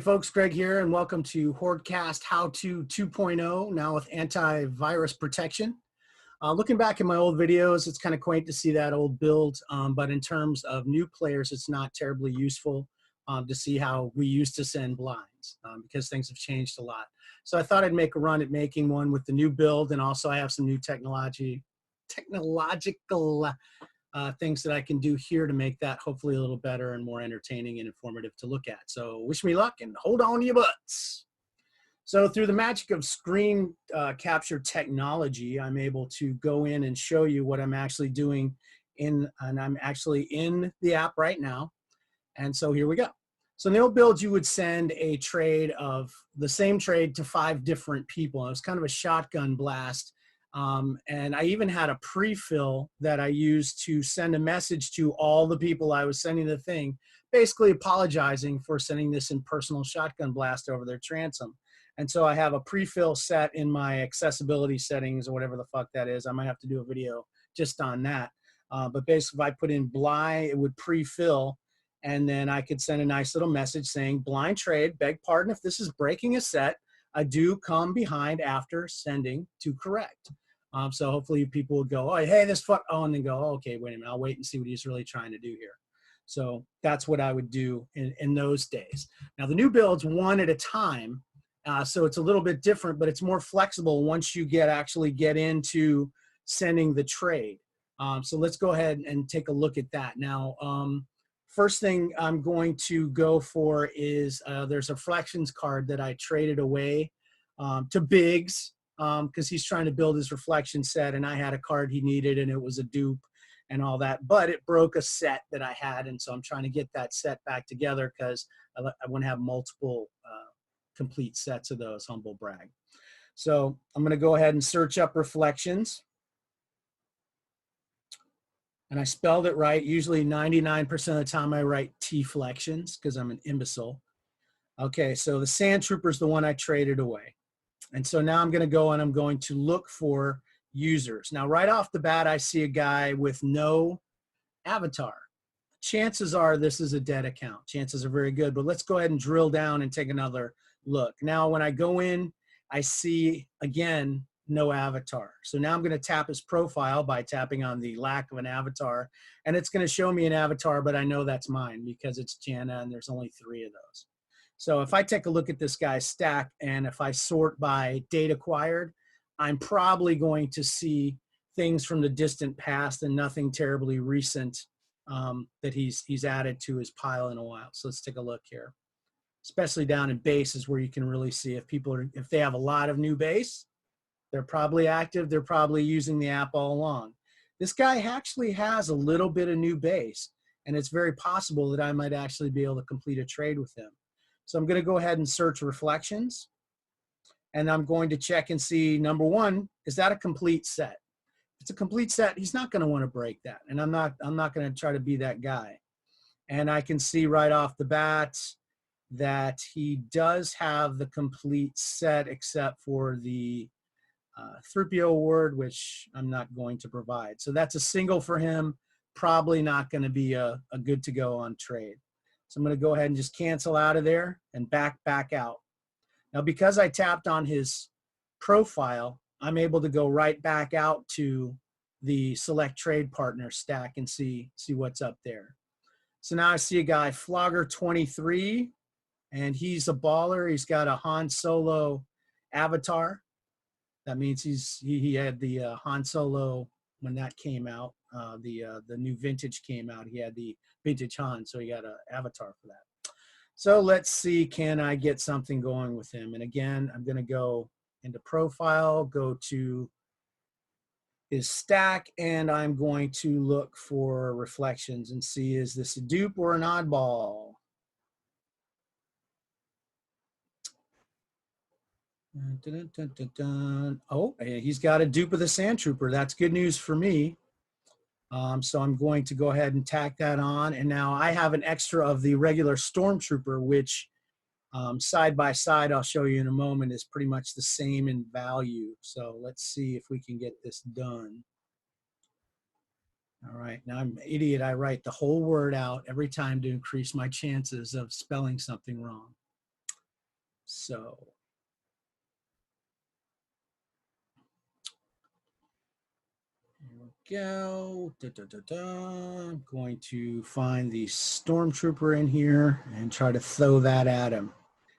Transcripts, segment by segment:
Hey folks, Greg here, and welcome to Hoardcast How To 2.0, now with antivirus protection. Looking back at my old videos, it's kind of quaint to see that old build, but in terms of new players, it's not terribly useful to see how we used to send blinds because things have changed a lot. So I thought I'd make a run at making one with the new build, and also I have some new technological things that I can do here to make that hopefully a little better and more entertaining and informative to look at. So wish me luck and hold on to your butts. So through the magic of screen capture technology, I'm able to go in and show you what I'm actually doing and I'm actually in the app right now. And so here we go. So in the old build, you would send a trade of the same trade to 5 different people. It was kind of a shotgun blast. And I even had a pre-fill that I used to send a message to all the people I was sending the thing, basically apologizing for sending this impersonal shotgun blast over their transom. And so I have a pre-fill set in my accessibility settings or whatever the fuck that is. I might have to do a video just on that. But basically, if I put in Bly, it would pre-fill, and then I could send a nice little message saying, blind trade, beg pardon if this is breaking a set. I do come behind after sending to correct. So hopefully people will go, oh, hey, this fuck, oh, and then go, oh, okay, wait a minute, I'll wait and see what he's really trying to do here. So that's what I would do in those days. Now the new build's one at a time, so it's a little bit different, but it's more flexible once you actually get into sending the trade. So let's go ahead and take a look at that. Now, first thing I'm going to go for is there's a Reflections card that I traded away to Biggs because he's trying to build his reflection set, and I had a card he needed, and it was a dupe and all that, but it broke a set that I had, and so I'm trying to get that set back together because I want to have multiple complete sets of those, humble brag. So I'm going to go ahead and search up Reflections. And I spelled it right. Usually 99% of the time I write T-flections because I'm an imbecile. Okay, so the Sand Trooper is the one I traded away. And so now I'm going to go and I'm going to look for users. Now, right off the bat, I see a guy with no avatar. Chances are this is a dead account. Chances are very good, but let's go ahead and drill down and take another look. Now, when I go in, I see, again, no avatar. So now I'm going to tap his profile by tapping on the lack of an avatar, and it's going to show me an avatar, but I know that's mine because it's Jana and there's only 3 of those. So if I take a look at this guy's stack and if I sort by date acquired, I'm probably going to see things from the distant past and nothing terribly recent that he's added to his pile in a while. So let's take a look here. Especially down in base is where you can really see if they have a lot of new base, they're probably active, they're probably using the app all along. This guy actually has a little bit of new base, and it's very possible that I might actually be able to complete a trade with him. So I'm going to go ahead and search Reflections, and I'm going to check and see, number one, is that a complete set? If it's a complete set, he's not going to want to break that, and I'm not going to try to be that guy. And I can see right off the bat that he does have the complete set except for the 3PO award, which I'm not going to provide. So that's a single for him, probably not going to be a good to go on trade. So I'm going to go ahead and just cancel out of there and back out. Now, because I tapped on his profile, I'm able to go right back out to the select trade partner stack and see what's up there. So now I see a guy, Flogger23, and he's a baller. He's got a Han Solo avatar. That means he had the Han Solo when that came out. The new vintage came out. He had the vintage Han, so he got an avatar for that. So let's see, can I get something going with him? And again, I'm going to go into profile, go to his stack, and I'm going to look for Reflections and see, is this a dupe or an oddball? Dun, dun, dun, dun. Oh, he's got a dupe of the Sand Trooper. That's good news for me. So I'm going to go ahead and tack that on. And now I have an extra of the regular Stormtrooper, which side by side, I'll show you in a moment, is pretty much the same in value. So let's see if we can get this done. All right, now I'm an idiot. I write the whole word out every time to increase my chances of spelling something wrong. So here we go. I'm going to find the stormtrooper in here and try to throw that at him.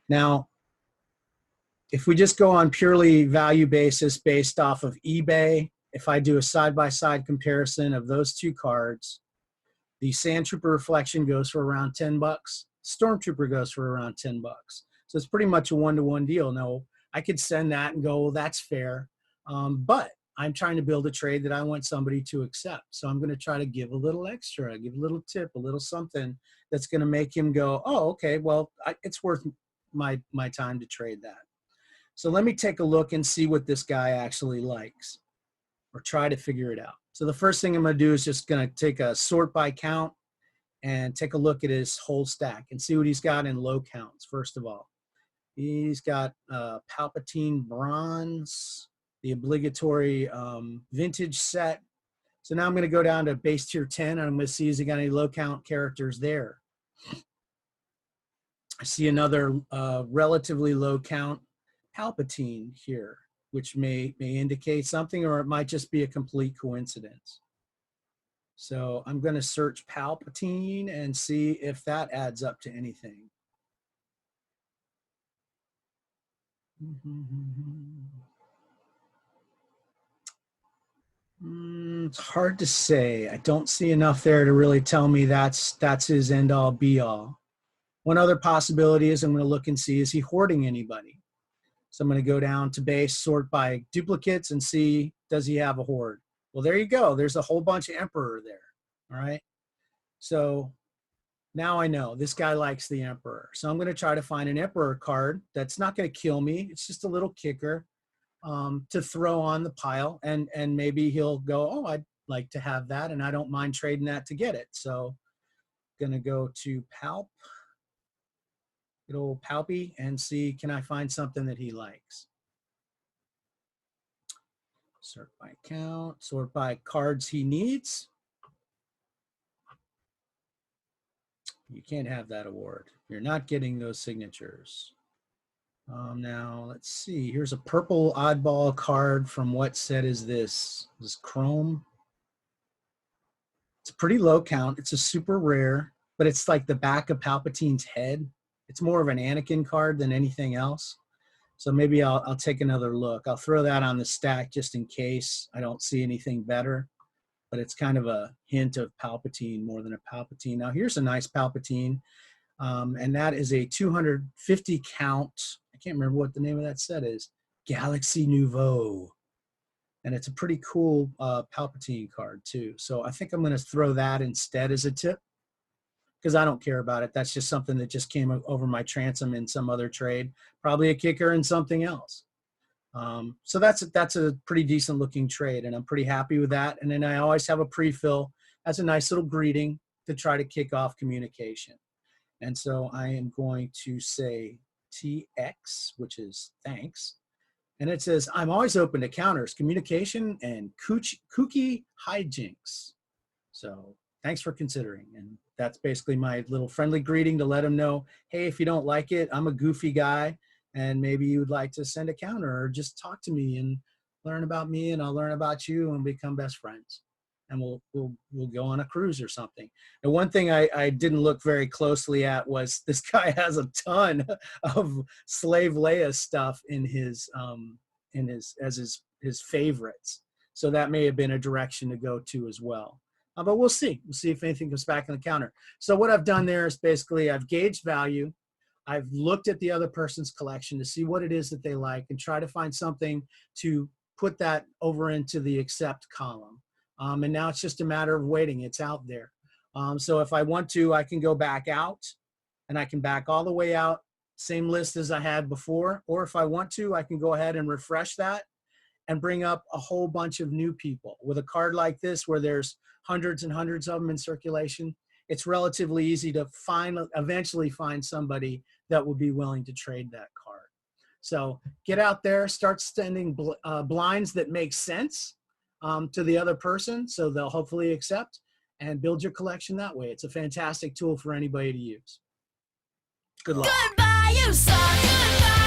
Now, if we just go on purely value basis based off of eBay, if I do a side-by-side comparison of those two cards, the Sand Trooper Reflection goes for around 10 bucks. Stormtrooper goes for around 10 bucks. So it's pretty much a one-to-one deal. Now, I could send that and go, well, that's fair. But I'm trying to build a trade that I want somebody to accept. So I'm going to try to give a little extra, give a little tip, a little something that's going to make him go, oh, okay, well, it's worth my time to trade that. So let me take a look and see what this guy actually likes, or try to figure it out. So the first thing I'm going to do is just going to take a sort by count and take a look at his whole stack and see what he's got in low counts. First of all, he's got Palpatine Bronze, the obligatory vintage set. So now I'm going to go down to base tier 10 and I'm going to see, has he got any low count characters there? I see another relatively low count Palpatine here, which may indicate something, or it might just be a complete coincidence. So I'm going to search Palpatine and see if that adds up to anything. It's hard to say. I don't see enough there to really tell me that's his end all be all. One other possibility is I'm going to look and see, is he hoarding anybody? So I'm going to go down to base, sort by duplicates, and see, does he have a hoard? Well, there you go. There's a whole bunch of Emperor there. All right. So now I know this guy likes the Emperor. So I'm going to try to find an Emperor card that's not going to kill me. It's just a little kicker to throw on the pile. And maybe he'll go, oh, I'd like to have that, and I don't mind trading that to get it. So I'm going to go to Palp. Good old Palpy, and see, can I find something that he likes? Sort by count, sort by cards he needs. You can't have that award. You're not getting those signatures. Now, let's see. Here's a purple oddball card from what set is this? This is Chrome. It's a pretty low count. It's a super rare, but it's like the back of Palpatine's head. It's more of an Anakin card than anything else. So maybe I'll take another look. I'll throw that on the stack just in case I don't see anything better. But it's kind of a hint of Palpatine more than a Palpatine. Now here's a nice Palpatine, and that is a 250 count. I can't remember what the name of that set is. Galaxy Nouveau. And it's a pretty cool Palpatine card too. So I think I'm going to throw that instead as a tip, because I don't care about it. That's just something that just came over my transom in some other trade, probably a kicker and something else. So that's a pretty decent looking trade, and I'm pretty happy with that. And then I always have a pre-fill as a nice little greeting to try to kick off communication. And so I am going to say TX, which is thanks. And it says, I'm always open to counters, communication, and kooky hijinks. So thanks for considering. And that's basically my little friendly greeting to let them know, hey, if you don't like it, I'm a goofy guy, and maybe you would like to send a counter or just talk to me and learn about me, and I'll learn about you and become best friends. And we'll go on a cruise or something. And one thing I didn't look very closely at was this guy has a ton of Slave Leia stuff in his favorites. So that may have been a direction to go to as well. But we'll see. We'll see if anything comes back on the counter. So what I've done there is basically I've gauged value. I've looked at the other person's collection to see what it is that they like and try to find something to put that over into the accept column. And now it's just a matter of waiting. It's out there. So if I want to, I can go back out, and I can back all the way out, same list as I had before. Or if I want to, I can go ahead and refresh that and bring up a whole bunch of new people. With a card like this, where there's hundreds and hundreds of them in circulation, it's relatively easy to eventually find somebody that will be willing to trade that card. So get out there, start sending blinds that make sense to the other person, so they'll hopefully accept, and build your collection that way. It's a fantastic tool for anybody to use. Good luck. Goodbye, you suck. Goodbye.